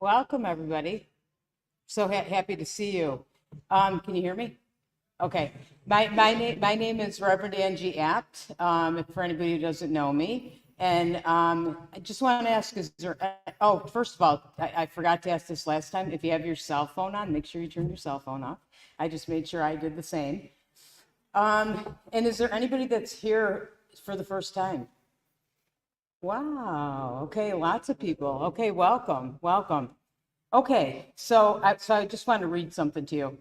Welcome, everybody. So happy to see you. Can you hear me? Okay. My name is Reverend Angie Apt, for anybody who doesn't know me. And I just want to ask, first of all, I forgot to ask this last time. If you have your cell phone on, make sure you turn your cell phone off. I just made sure I did the same. And is there anybody that's here for the first time? Wow. Okay, lots of people. Okay, welcome, welcome. Okay, so I just want to read something to you.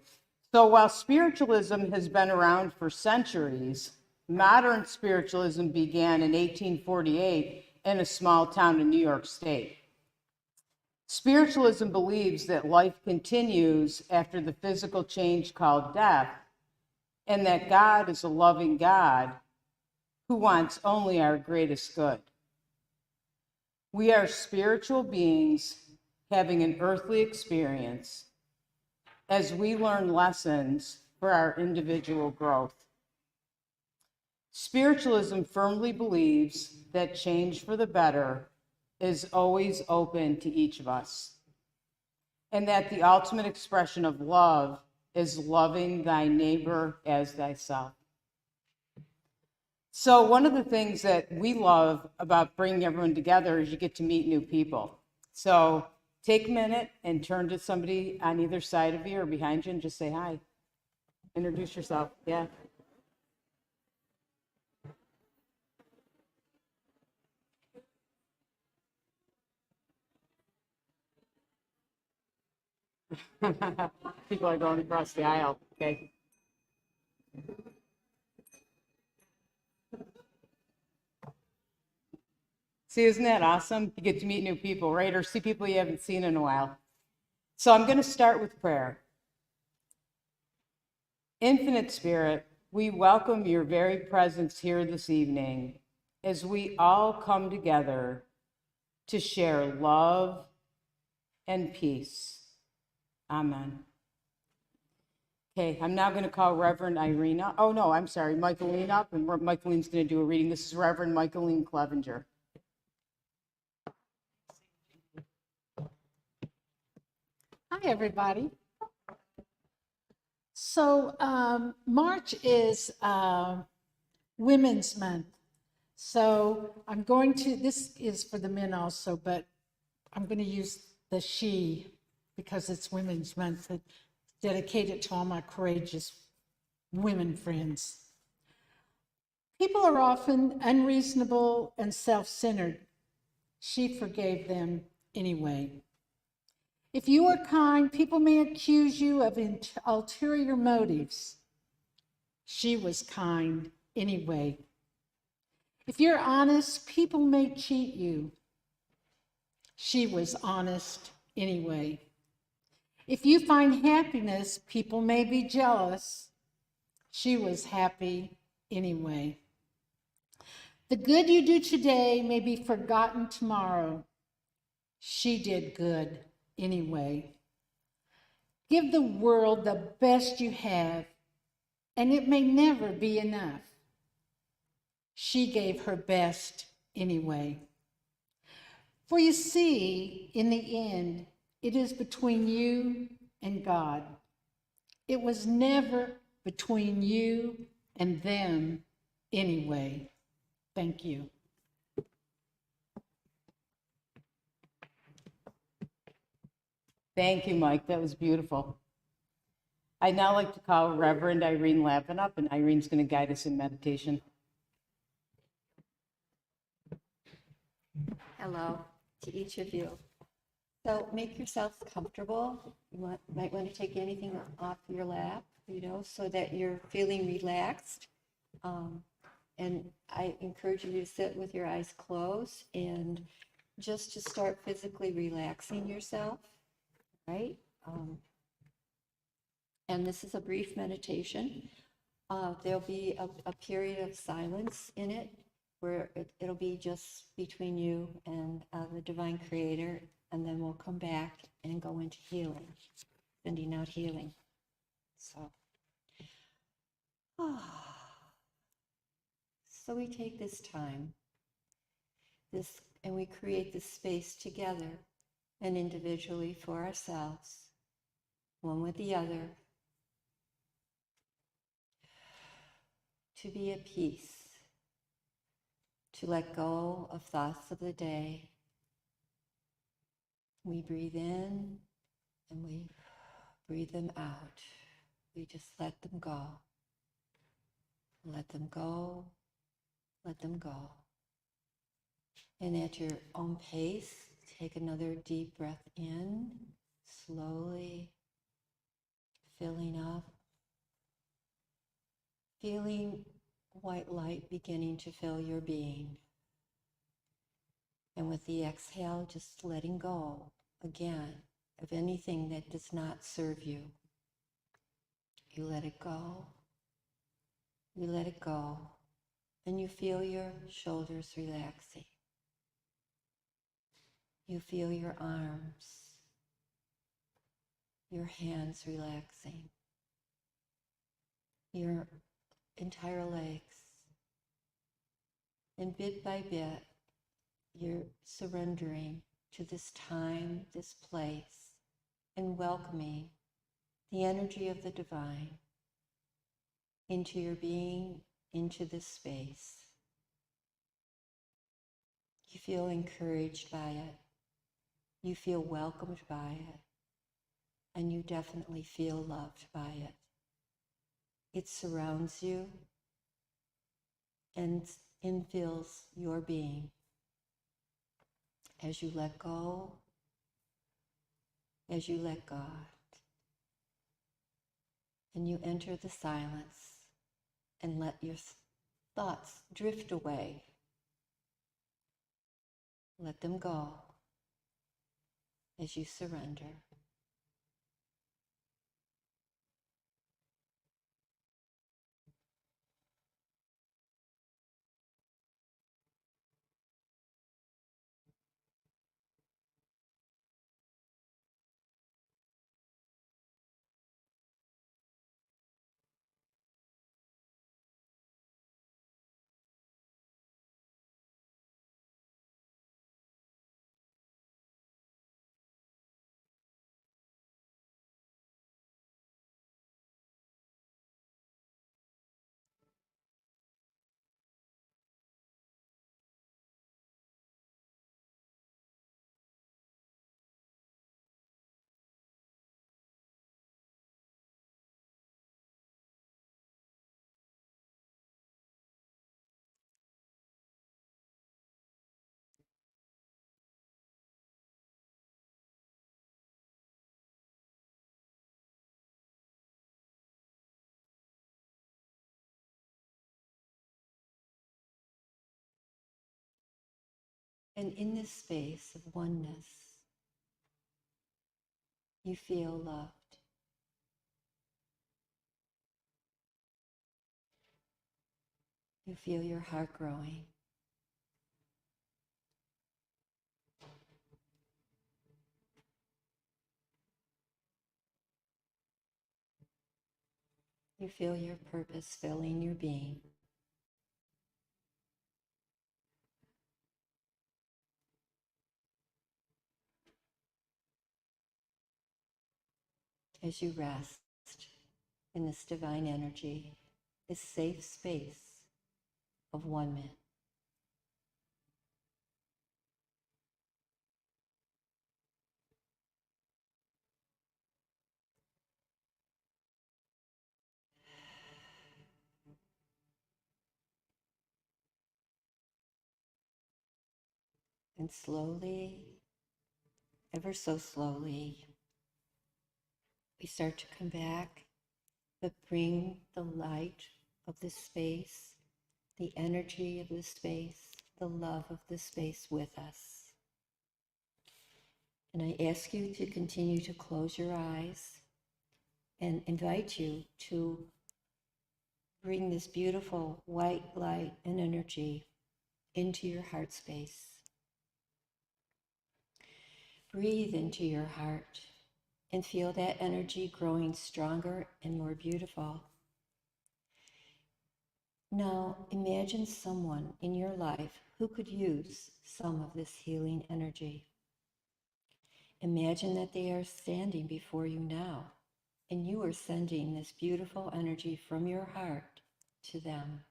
So while spiritualism has been around for centuries, modern spiritualism began in 1848 in a small town in New York State. Spiritualism believes that life continues after the physical change called death, and that God is a loving God who wants only our greatest good. We are spiritual beings having an earthly experience as we learn lessons for our individual growth. Spiritualism firmly believes that change for the better is always open to each of us, and that the ultimate expression of love is loving thy neighbor as thyself. So one of the things that we love about bringing everyone together is you get to meet new people. So take a minute and turn to somebody on either side of you or behind you and just say hi. Introduce yourself. Yeah. People are going across the aisle. Okay. See, isn't that awesome? You get to meet new people, right? Or see people you haven't seen in a while. So I'm going to start with prayer. Infinite Spirit, we welcome your very presence here this evening as we all come together to share love and peace. Amen. Okay, I'm now going to call Reverend Irina. Oh, no, I'm sorry, Michaeline up, and Michaeline's going to do a reading. This is Reverend Michaeline Clevenger. Hi, everybody. So March is Women's Month. So this is for the men also, but I'm going to use the she because it's Women's Month, dedicated to all my courageous women friends. People are often unreasonable and self-centered. She forgave them anyway. If you are kind, people may accuse you of ulterior motives. She was kind anyway. If you're honest, people may cheat you. She was honest anyway. If you find happiness, people may be jealous. She was happy anyway. The good you do today may be forgotten tomorrow. She did good anyway. Give the world the best you have, and it may never be enough. She gave her best anyway. For you see, in the end, it is between you and God. It was never between you and them anyway. Thank you. Thank you, Mike. That was beautiful. I'd now like to call Reverend Irene Lavin up, and Irene's going to guide us in meditation. Hello to each of you. So make yourself comfortable. You might want to take anything off your lap, so that you're feeling relaxed. And I encourage you to sit with your eyes closed and just to start physically relaxing yourself, right? And this is a brief meditation. There'll be a period of silence in it where it'll be just between you and the divine creator, and then we'll come back and go into healing, sending out healing. So we take this time, and we create this space together and individually for ourselves, one with the other, to be at peace, to let go of thoughts of the day. We breathe in and we breathe them out. We just let them go. Let them go. Let them go. And at your own pace, take another deep breath in, slowly filling up, feeling white light beginning to fill your being. And with the exhale, just letting go again of anything that does not serve you. You let it go. You let it go. And you feel your shoulders relaxing. You feel your arms, your hands relaxing, your entire legs. And bit by bit, you're surrendering to this time, this place, and welcoming the energy of the divine into your being, into this space. You feel encouraged by it. You feel welcomed by it. And you definitely feel loved by it. It surrounds you and infills your being. As you let go, as you let God, and you enter the silence and let your thoughts drift away. Let them go as you surrender. And in this space of oneness, you feel loved. You feel your heart growing. You feel your purpose filling your being. As you rest in this divine energy, this safe space of oneness. And slowly, ever so slowly, we start to come back, but bring the light of this space, the energy of this space, the love of this space with us. And I ask you to continue to close your eyes and invite you to bring this beautiful white light and energy into your heart space. Breathe into your heart and feel that energy growing stronger and more beautiful. Now imagine someone in your life who could use some of this healing energy. Imagine that they are standing before you now, and you are sending this beautiful energy from your heart to them.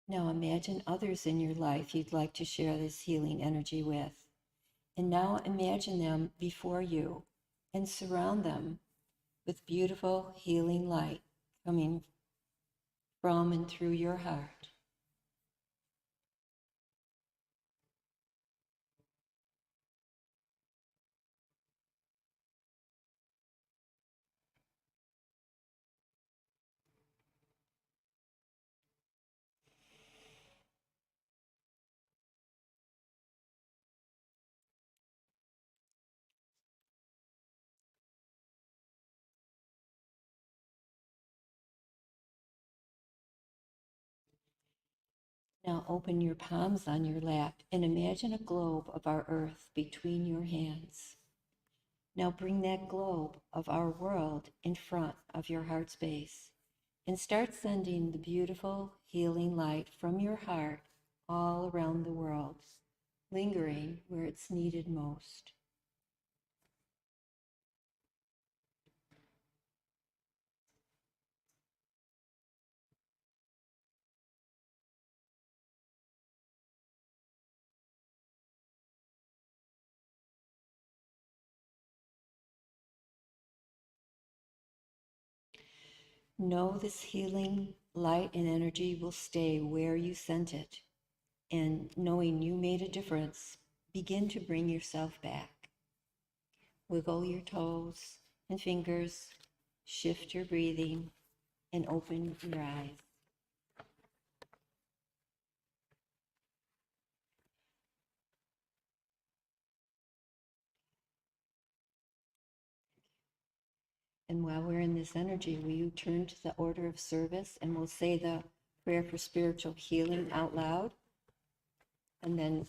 Now imagine others in your life you'd like to share this healing energy with. And now imagine them before you and surround them with beautiful healing light coming from and through your heart. Now open your palms on your lap and imagine a globe of our earth between your hands. Now bring that globe of our world in front of your heart space and start sending the beautiful healing light from your heart all around the world, lingering where it's needed most. Know this healing light and energy will stay where you sent it. And knowing you made a difference, begin to bring yourself back. Wiggle your toes and fingers, shift your breathing, and open your eyes. And while we're in this energy, will you turn to the order of service and we'll say the prayer for spiritual healing out loud, and then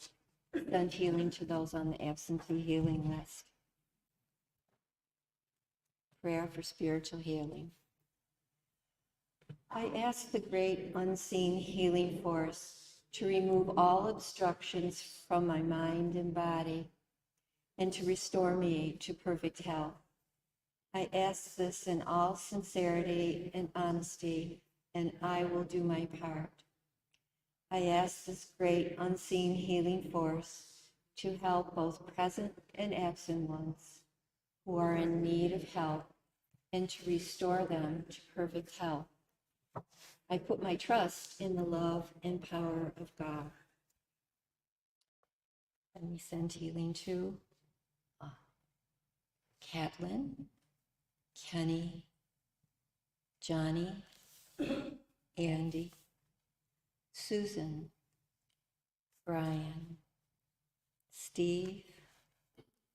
send healing to those on the absentee healing list. Prayer for spiritual healing. I ask the great unseen healing force to remove all obstructions from my mind and body and to restore me to perfect health. I ask this in all sincerity and honesty, and I will do my part. I ask this great unseen healing force to help both present and absent ones who are in need of help and to restore them to perfect health. I put my trust in the love and power of God. And we send healing to Catlin, Kenny, Johnny, Andy, Susan, Brian, Steve,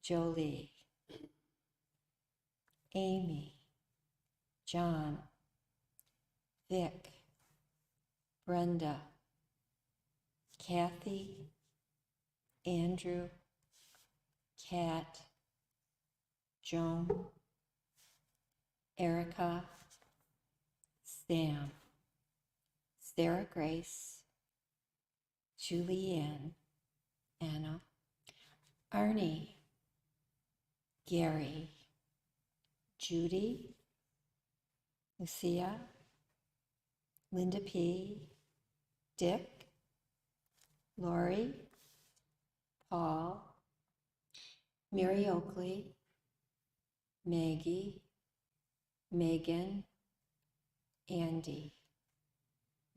Jolie, Amy, John, Vic, Brenda, Kathy, Andrew, Kat, Joan, Erica, Sam, Sarah Grace, Julianne, Anna, Arnie, Gary, Judy, Lucia, Linda P., Dick, Lori, Paul, Mary Oakley, Maggie, Megan, Andy,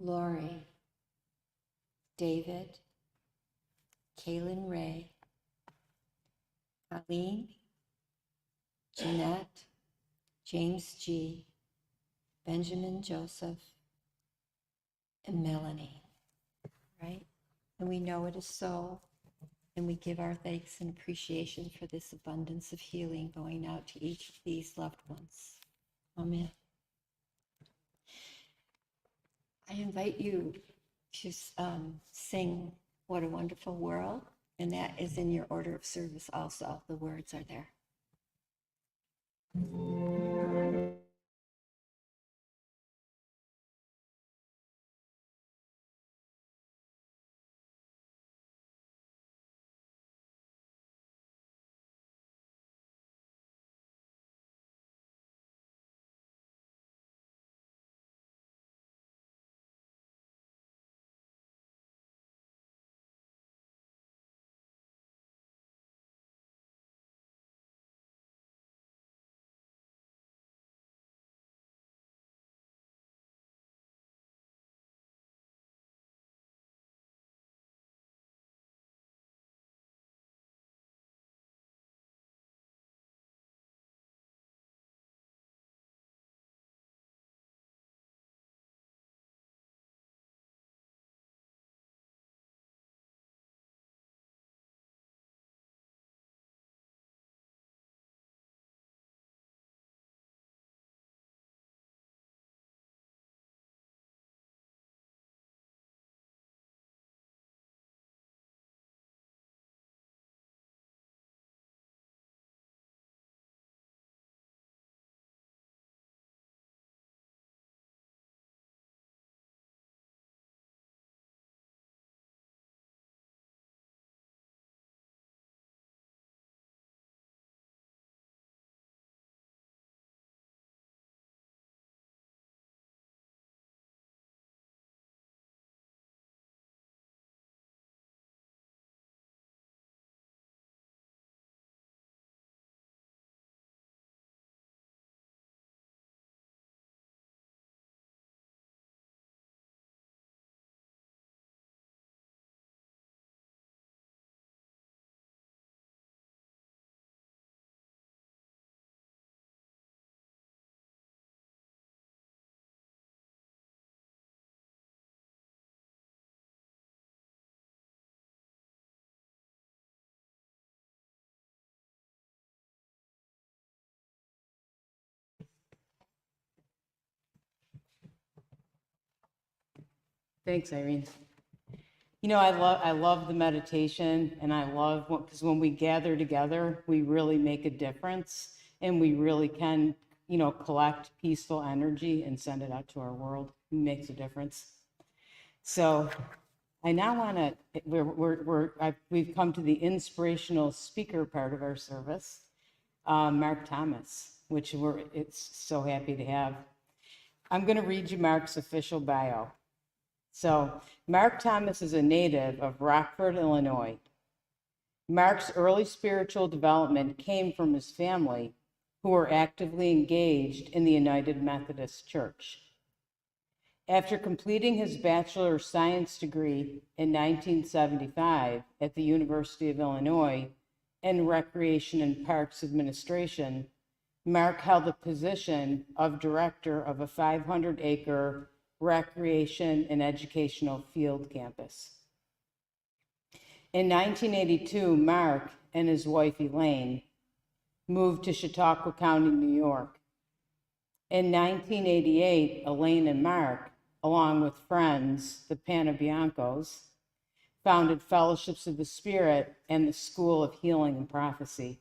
Lori, David, Kaylin Ray, Colleen, Jeanette, James G., Benjamin Joseph, and Melanie, right? And we know it is so, and we give our thanks and appreciation for this abundance of healing going out to each of these loved ones. Amen. I invite you to sing What a Wonderful World, and that is in your order of service also. The words are there. Thanks, Irene. You know, I love the meditation, and I love because when we gather together, we really make a difference, and we really can, collect peaceful energy and send it out to our world. It makes a difference. So I now want to, we've come to the inspirational speaker part of our service, Mark Thomas, which it's so happy to have. I'm going to read you Mark's official bio. So, Mark Thomas is a native of Rockford, Illinois. Mark's early spiritual development came from his family, who were actively engaged in the United Methodist Church. After completing his Bachelor of Science degree in 1975 at the University of Illinois in Recreation and Parks Administration, Mark held the position of director of a 500-acre recreation and educational field campus. In 1982, Mark and his wife Elaine moved to Chautauqua County, New York. In 1988, Elaine and Mark, along with friends, the Panabiancos, founded Fellowships of the Spirit and the School of Healing and Prophecy.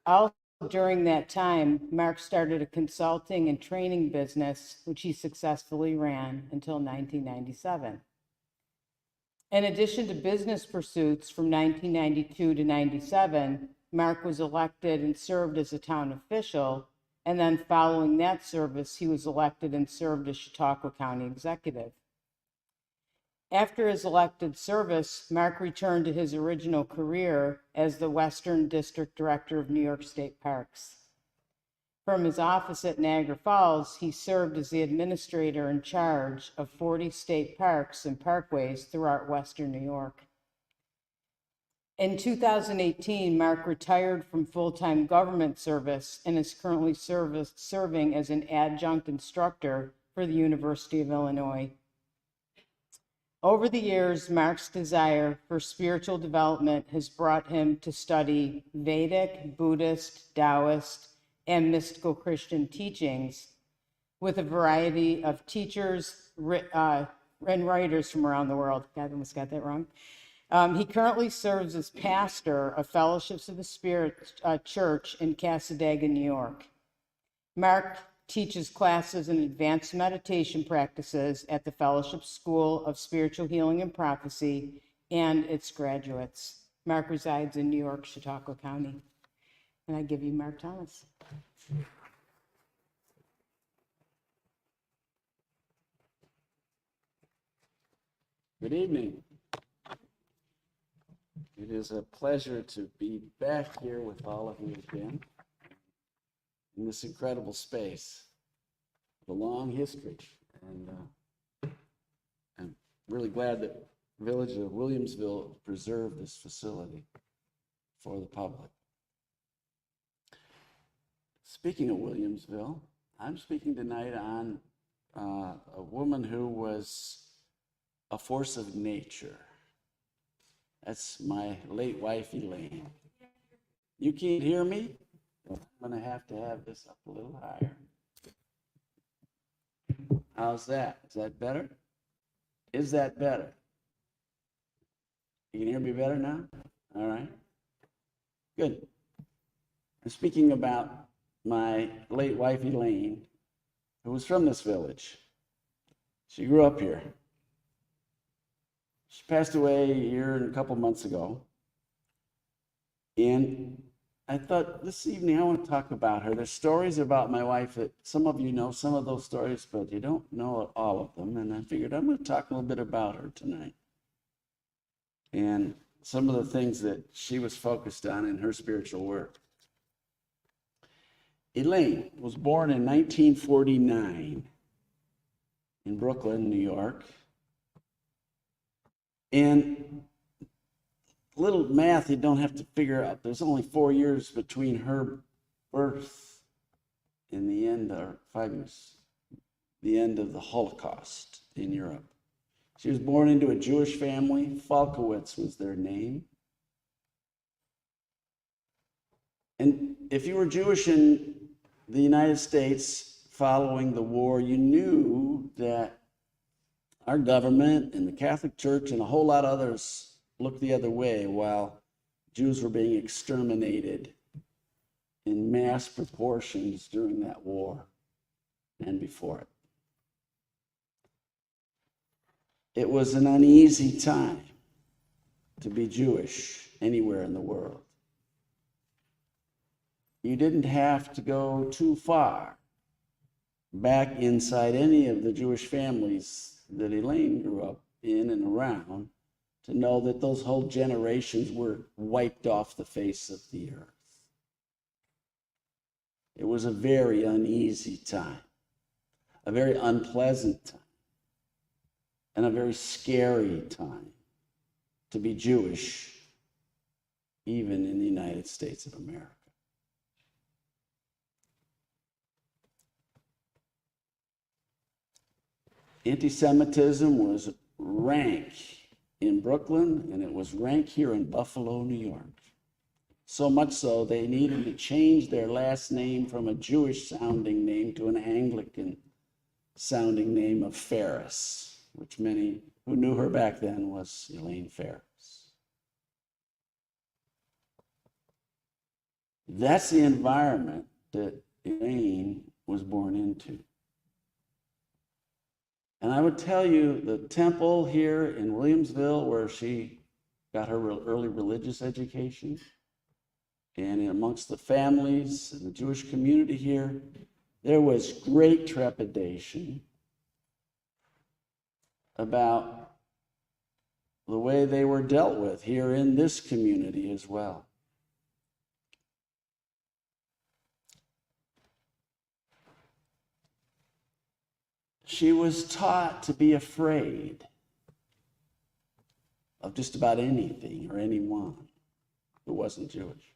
Also, during that time, Mark started a consulting and training business, which he successfully ran until 1997. In addition to business pursuits from 1992 to 97, Mark was elected and served as a town official, and then following that service, he was elected and served as Chautauqua County Executive. After his elected service, Mark returned to his original career as the Western District Director of New York State Parks. From his office at Niagara Falls, he served as the administrator in charge of 40 state parks and parkways throughout Western New York. In 2018, Mark retired from full-time government service and is currently serving as an adjunct instructor for the University of Illinois. Over the years, Mark's desire for spiritual development has brought him to study Vedic, Buddhist, Taoist, and mystical Christian teachings with a variety of teachers, and writers from around the world. God, I almost got that wrong. He currently serves as pastor of Fellowships of the Spirit Church in Cassadaga, New York. Mark teaches classes in advanced meditation practices at the Fellowship School of Spiritual Healing and Prophecy and its graduates. Mark resides in New York, Chautauqua County. And I give you Mark Thomas. Good evening. It is a pleasure to be back here with all of you again in this incredible space, the long history. And I'm really glad that the village of Williamsville preserved this facility for the public. Speaking of Williamsville, I'm speaking tonight on a woman who was a force of nature. That's my late wife, Elaine. You can't hear me? I'm going to have this up a little higher. How's that? Is that better? Is that better? You can hear me better now? All right. Good. I'm speaking about my late wife, Elaine, who was from this village. She grew up here. She passed away a year and a couple months ago. And I thought this evening I want to talk about her. There's stories about my wife that some of you know some of those stories, but you don't know all of them. And I figured I'm going to talk a little bit about her tonight. And some of the things that she was focused on in her spiritual work. Elaine was born in 1949 in Brooklyn, New York. And little math you don't have to figure out. There's only 4 years between her birth and the end, or 5 years, the end of the Holocaust in Europe. She was born into a Jewish family. Falkowitz was their name. And if you were Jewish in the United States following the war, you knew that our government and the Catholic Church and a whole lot of others looked the other way while Jews were being exterminated in mass proportions during that war and before it. It was an uneasy time to be Jewish anywhere in the world. You didn't have to go too far back inside any of the Jewish families that Elaine grew up in and around to know that those whole generations were wiped off the face of the earth. It was a very uneasy time, a very unpleasant time, and a very scary time to be Jewish, even in the United States of America. Anti-Semitism was rank in Brooklyn, and it was rank here in Buffalo, New York. So much so, they needed to change their last name from a Jewish-sounding name to an Anglican-sounding name of Ferris, which many who knew her back then was Elaine Ferris. That's the environment that Elaine was born into. And I would tell you the temple here in Williamsville, where she got her early religious education, and amongst the families and the Jewish community here, there was great trepidation about the way they were dealt with here in this community as well. She was taught to be afraid of just about anything or anyone who wasn't Jewish.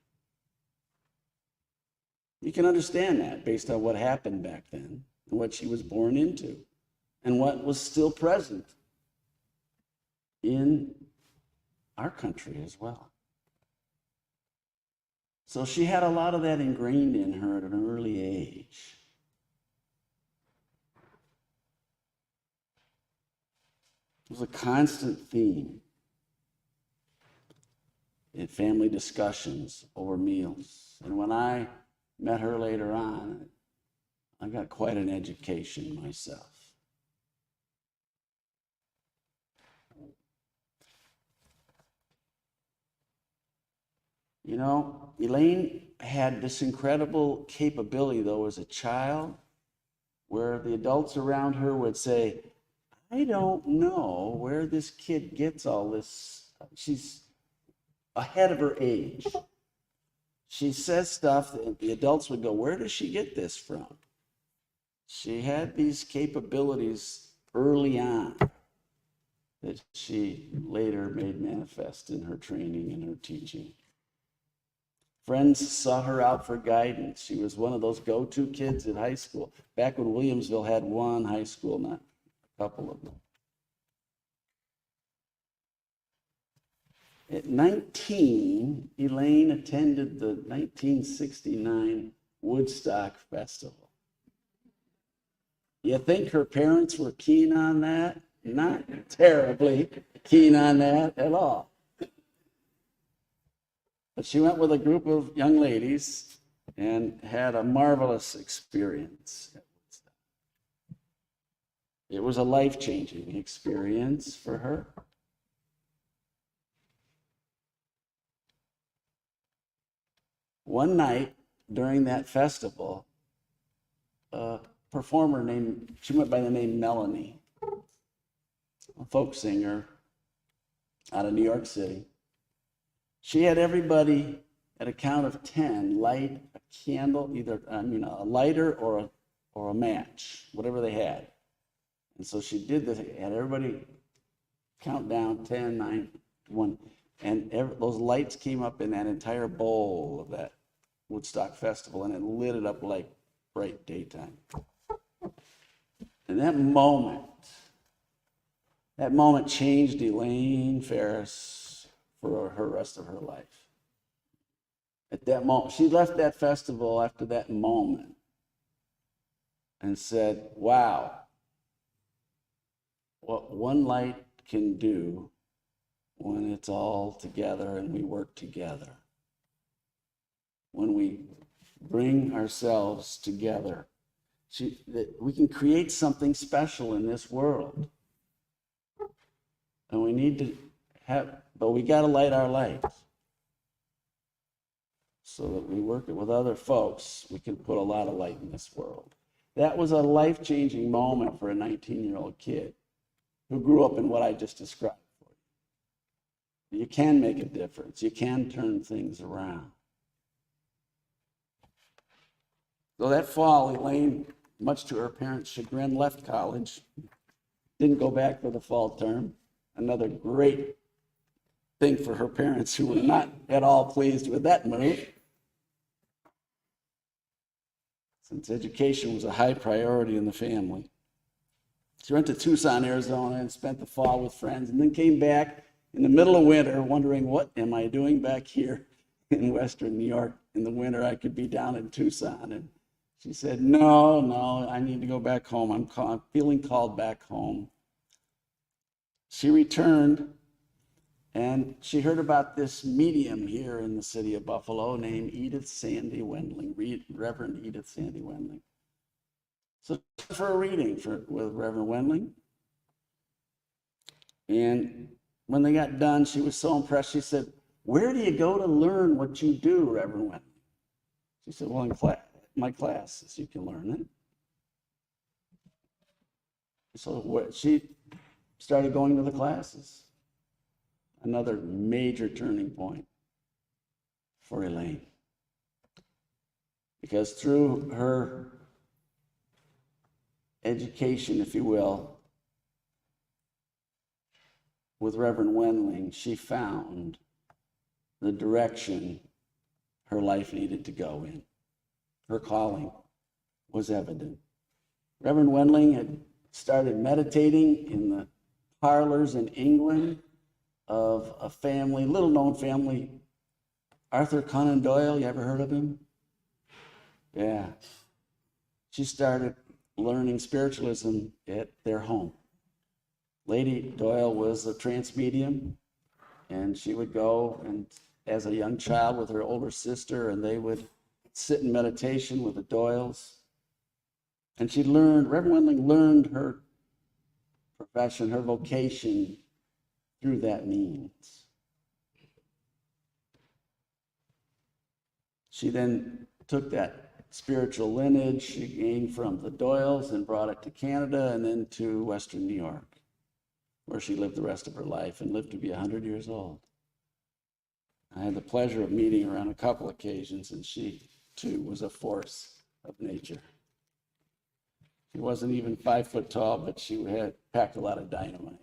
You can understand that based on what happened back then and what she was born into and what was still present in our country as well. So she had a lot of that ingrained in her at an early age. was a constant theme in family discussions over meals. And when I met her later on, I got quite an education myself. You know, Elaine had this incredible capability, though, as a child, where the adults around her would say, I don't know where this kid gets all this. She's ahead of her age. She says stuff that the adults would go, where does she get this from? She had these capabilities early on that she later made manifest in her training and her teaching. Friends sought her out for guidance. She was one of those go-to kids in high school, back when Williamsville had one high school, not a couple of them. At 19, Elaine attended the 1969 Woodstock Festival. You think her parents were keen on that? Not terribly keen on that at all. But she went with a group of young ladies and had a marvelous experience. It was a life-changing experience for her. One night during that festival, a performer she went by the name Melanie, a folk singer out of New York City. She had everybody at a count of 10 light a candle, either a lighter or a match, whatever they had. And so she did this, had everybody count down 10, 9, 1. And those lights came up in that entire bowl of that Woodstock Festival, and it lit it up like bright daytime. And that moment changed Elaine Ferris for her rest of her life. At that moment, she left that festival after that moment and said, wow, what one light can do when it's all together and we work together. When we bring ourselves together, that we can create something special in this world. And we need to but we got to light our lights so that we work it with other folks. We can put a lot of light in this world. That was a life-changing moment for a 19-year-old kid who grew up in what I just described for you. You can make a difference. You can turn things around. So that fall, Elaine, much to her parents' chagrin, left college. Didn't go back for the fall term. Another great thing for her parents, who were not at all pleased with that move, since education was a high priority in the family. She went to Tucson, Arizona, and spent the fall with friends, and then came back in the middle of winter wondering, what am I doing back here in Western New York in the winter? I could be down in Tucson. And she said, no, I need to go back home. I'm feeling called back home. She returned, and she heard about this medium here in the city of Buffalo named Edith Sandy Wendling, Reverend Edith Sandy Wendling. So for a reading with Reverend Wendling. And when they got done, she was so impressed. She said, where do you go to learn what you do, Reverend Wendling? She said, well, in my classes, you can learn it. So she started going to the classes. Another major turning point for Elaine. Because through her education, if you will, with Reverend Wendling, she found the direction her life needed to go in. Her calling was evident. Reverend Wendling had started meditating in the parlors in England of a family, little known family, Arthur Conan Doyle. You ever heard of him? Yeah. She started learning spiritualism at their home. Lady Doyle was a trance medium, and she would go and as a young child with her older sister, and they would sit in meditation with the Doyles. And she learned, Reverend Wendling learned her profession, her vocation through that means. She then took that spiritual lineage she gained from the Doyles and brought it to Canada and then to Western New York, where she lived the rest of her life and lived to be 100 years old. I had the pleasure of meeting her on a couple occasions, and she, too, was a force of nature. She wasn't even 5 foot tall, but she had packed a lot of dynamite.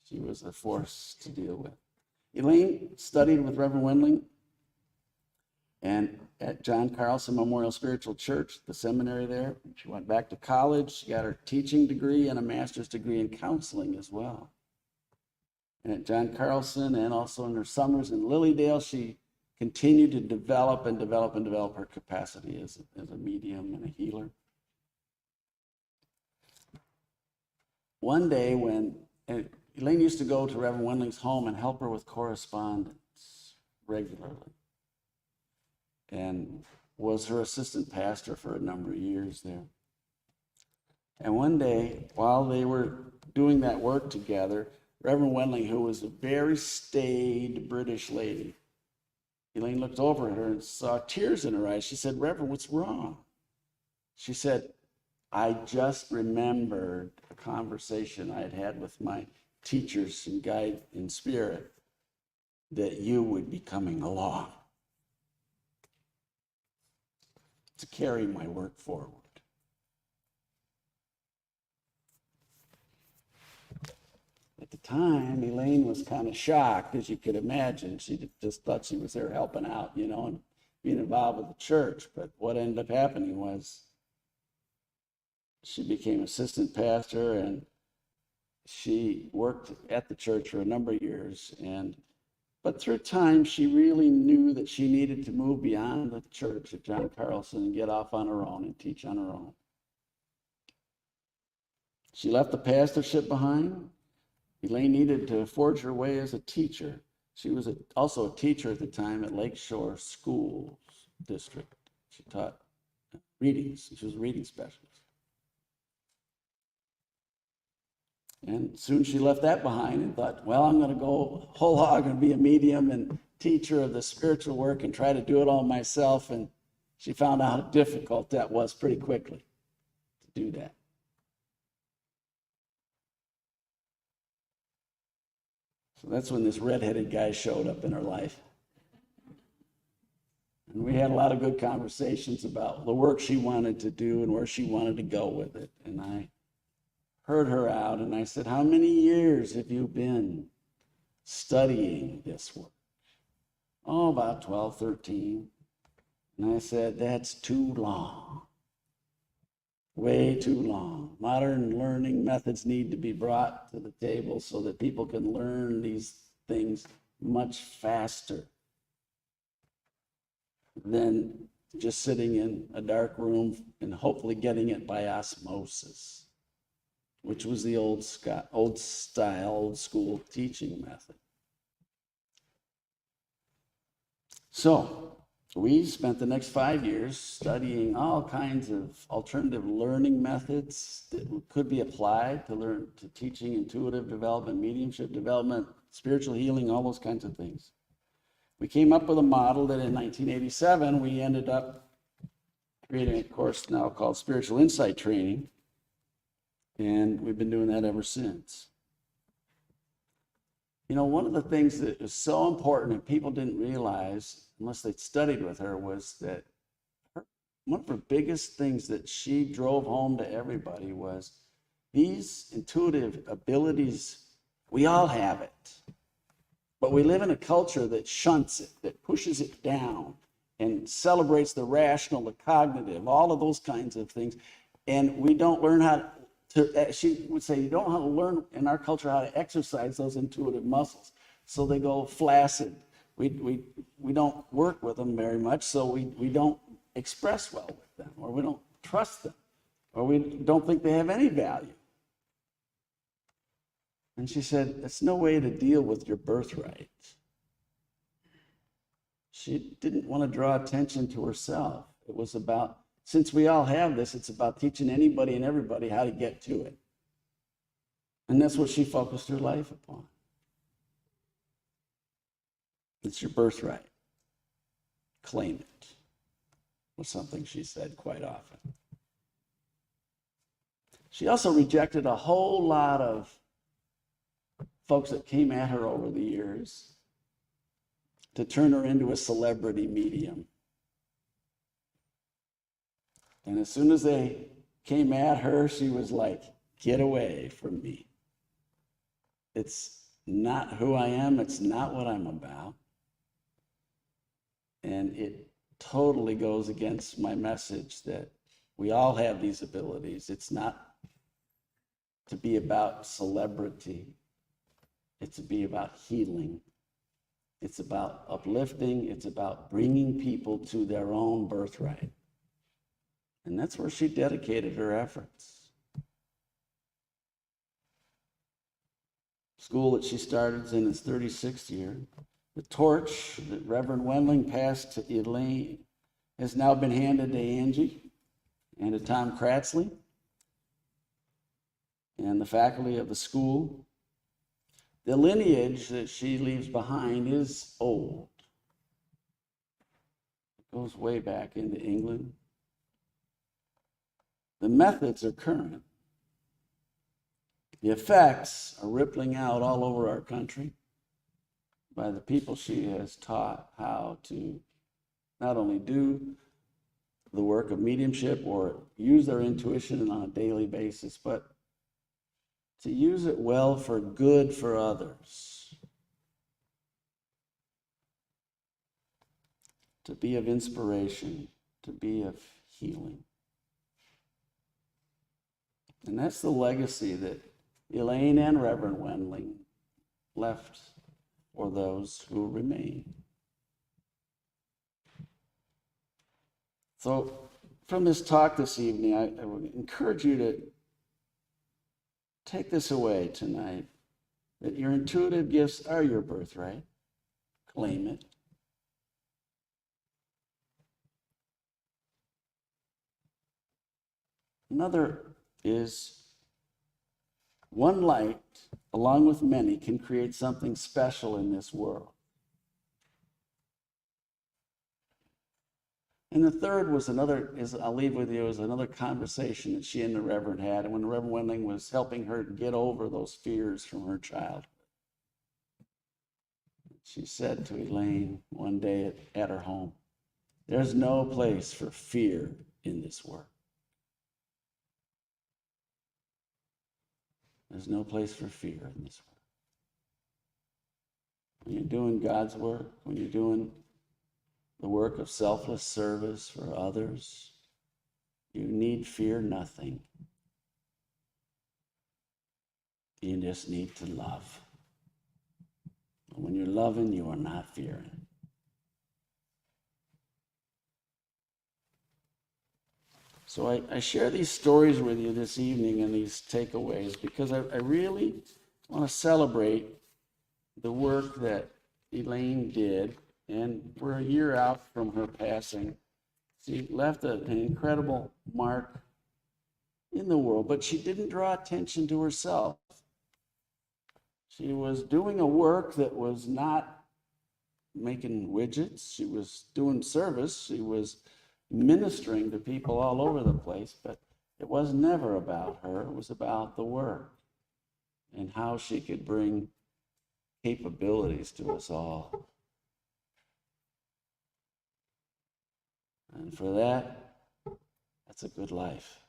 She was a force to deal with. Elaine studied with Reverend Wendling and at John Carlson Memorial Spiritual Church, the seminary there. She went back to college. She got her teaching degree and a master's degree in counseling as well. And at John Carlson and also in her summers in Lilydale, she continued to develop her capacity as a medium and a healer. One day when Elaine used to go to Reverend Wendling's home and help her with correspondence regularly, and was her assistant pastor for a number of years there. And one day, while they were doing that work together, Reverend Wendling, who was a very staid British lady, Elaine looked over at her and saw tears in her eyes. She said, "Reverend, what's wrong?" She said, "I just remembered a conversation I had had with my teachers and guide in spirit that you would be coming along to carry my work forward." At the time, Elaine was kind of shocked, as you could imagine. She just thought she was there helping out, and being involved with the church. But what ended up happening was she became assistant pastor, and she worked at the church for a number of years. But through time, she really knew that she needed to move beyond the church at John Carlson and get off on her own and teach on her own. She left the pastorship behind. Elaine needed to forge her way as a teacher. She was also a teacher at the time at Lakeshore Schools District. She taught readings. She was a reading specialist. And soon she left that behind and thought, well, I'm going to go whole hog and be a medium and teacher of the spiritual work and try to do it all myself. And she found out how difficult that was pretty quickly to do that. So that's when this redheaded guy showed up in her life. And we had a lot of good conversations about the work she wanted to do and where she wanted to go with it. And I heard her out and I said, "How many years have you been studying this work?" "Oh, about 12, 13. And I said, "That's too long. Way too long. Modern learning methods need to be brought to the table so that people can learn these things much faster than just sitting in a dark room and hopefully getting it by osmosis," which was the old school teaching method. So we spent the next 5 years studying all kinds of alternative learning methods that could be applied to teaching intuitive development, mediumship development, spiritual healing, all those kinds of things. We came up with a model that in 1987, we ended up creating a course now called Spiritual Insight Training, and we've been doing that ever since. One of the things that is so important and people didn't realize unless they studied with her was that one of her biggest things that she drove home to everybody was these intuitive abilities. We all have it, but we live in a culture that shunts it, that pushes it down and celebrates the rational, the cognitive, all of those kinds of things. And we don't learn how to, she would say, you don't know how to learn in our culture how to exercise those intuitive muscles. So they go flaccid. We don't work with them very much, so we don't express well with them, or we don't trust them, or we don't think they have any value. And she said, it's no way to deal with your birthright. She didn't want to draw attention to herself. It was about, since we all have this, it's about teaching anybody and everybody how to get to it. And that's what she focused her life upon. It's your birthright. Claim it, was something she said quite often. She also rejected a whole lot of folks that came at her over the years to turn her into a celebrity medium. And as soon as they came at her, she was like, get away from me. It's not who I am. It's not what I'm about. And it totally goes against my message that we all have these abilities. It's not to be about celebrity. It's to be about healing. It's about uplifting. It's about bringing people to their own birthright. And that's where she dedicated her efforts. School that she started in its 36th year. The torch that Reverend Wendling passed to Elaine has now been handed to Angie and to Tom Kratzley and the faculty of the school. The lineage that she leaves behind is old. It goes way back into England. The methods are current. The effects are rippling out all over our country by the people she has taught how to not only do the work of mediumship or use their intuition on a daily basis, but to use it well for good for others, to be of inspiration, to be of healing. And that's the legacy that Elaine and Reverend Wendling left for those who remain. So from this talk this evening, I would encourage you to take this away tonight, that your intuitive gifts are your birthright. Claim it. Another is one light, along with many, can create something special in this world. And the third was I'll leave with you, is another conversation that she and the Reverend had, and when the Reverend Wendling was helping her get over those fears from her childhood. She said to Elaine one day at her home, there's no place for fear in this work. There's no place for fear in this work. When you're doing God's work, when you're doing the work of selfless service for others, you need fear nothing. You just need to love. When you're loving, you are not fearing. So I share these stories with you this evening and these takeaways because I really want to celebrate the work that Elaine did. And we're a year out from her passing. She left an incredible mark in the world, but she didn't draw attention to herself. She was doing a work that was not making widgets. She was doing service. She was ministering to people all over the place, but it was never about her. It was about the work and how she could bring capabilities to us all. And for that, that's a good life.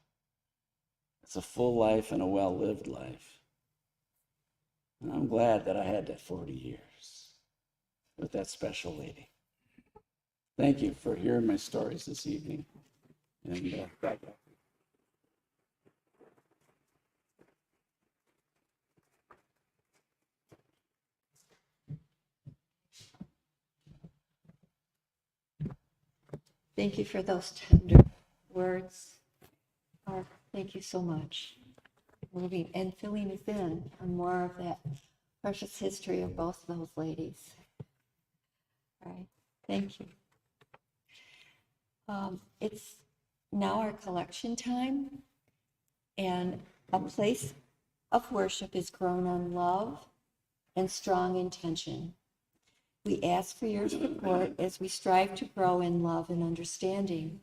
It's a full life and a well-lived life. And I'm glad that I had that 40 years with that special lady. Thank you for hearing my stories this evening. And God bless. Thank you for those tender words. Thank you so much. moving and filling us in on more of that precious history of both of those ladies. All right, thank you. It's now our collection time, and a place of worship is grown on love and strong intention. We ask for your support as we strive to grow in love and understanding.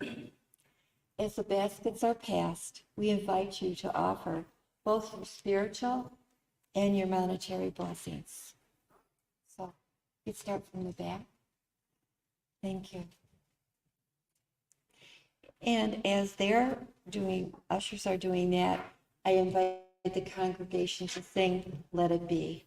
As the baskets are passed, we invite you to offer both your spiritual and your monetary blessings. So you start from the back. Thank you. And as ushers are doing that, I invite the congregation to sing Let It Be.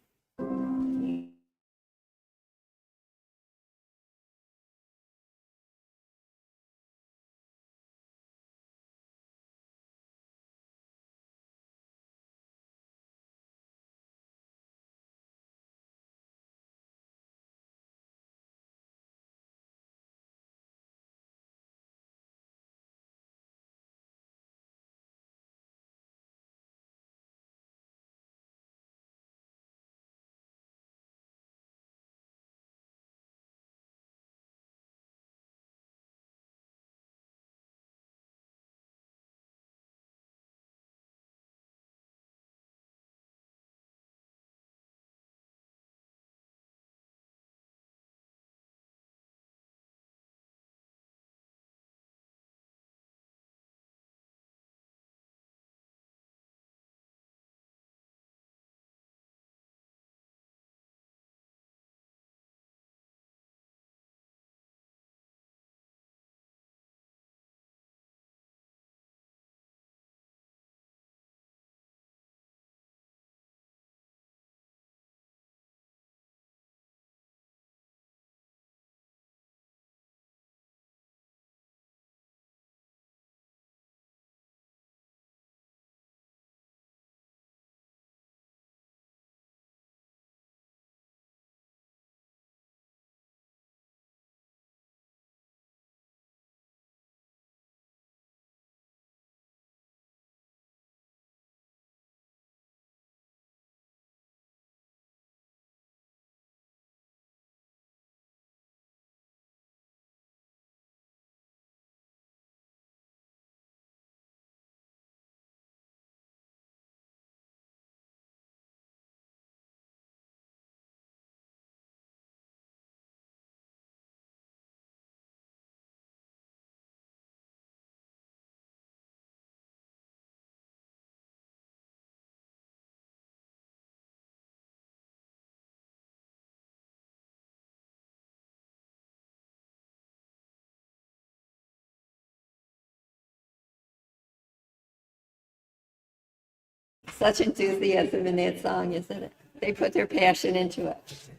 Such enthusiasm in that song, isn't it? They put their passion into it.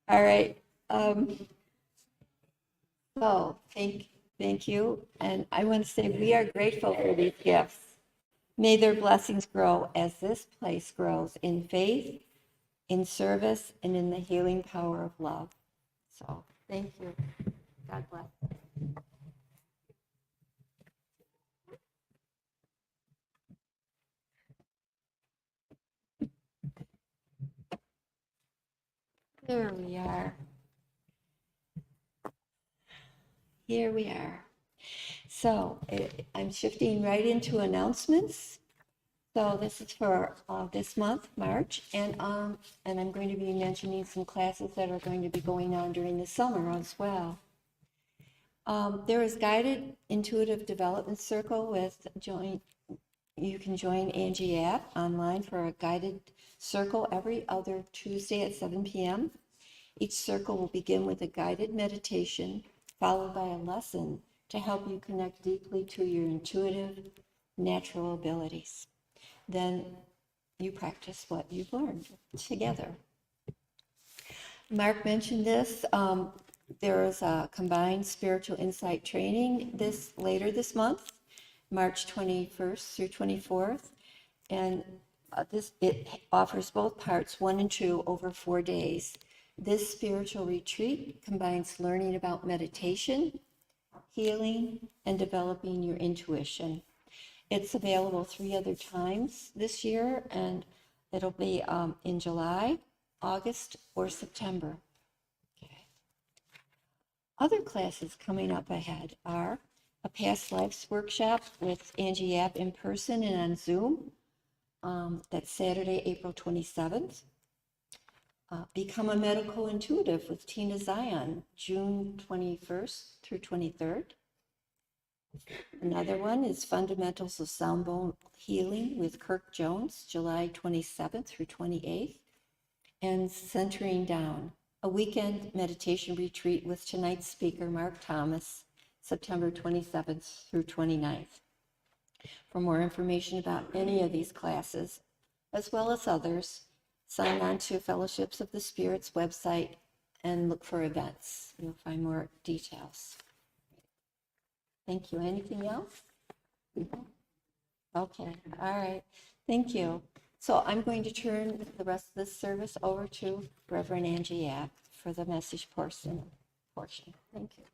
All right. So thank you. And I want to say we are grateful for these gifts. May their blessings grow as this place grows in faith, in service, and in the healing power of love. So thank you. God bless. There we are. Here we are. So I'm shifting right into announcements. So this is for this month, March, and I'm going to be mentioning some classes that are going to be going on during the summer as well. There is guided intuitive development circle you can join Angie app online for a guided circle every other Tuesday at 7 p.m. Each circle will begin with a guided meditation followed by a lesson to help you connect deeply to your intuitive, natural abilities. Then you practice what you've learned together. Mark mentioned this. There is a combined spiritual insight training later this month, March 21st through 24th, and it offers both parts 1 and 2 over 4 days. This spiritual retreat combines learning about meditation, healing, and developing your intuition. It's available 3 other times this year, and it'll be in July, August, or September. Okay. Other classes coming up ahead are a past lives workshop with Angie Yap in person and on Zoom. That's Saturday, April 27th. Become a medical intuitive with Tina Zion, June 21st through 23rd. Another one is Fundamentals of Sound Bone Healing with Kirk Jones, July 27th through 28th. And Centering Down, a weekend meditation retreat with tonight's speaker, Mark Thomas, September 27th through 29th. For more information about any of these classes, as well as others, sign on to Fellowships of the Spirit's website and look for events. You'll find more details. Thank you. Anything else? Okay, all right. Thank you. So I'm going to turn the rest of this service over to Reverend Angie Yap for the message portion. Thank you.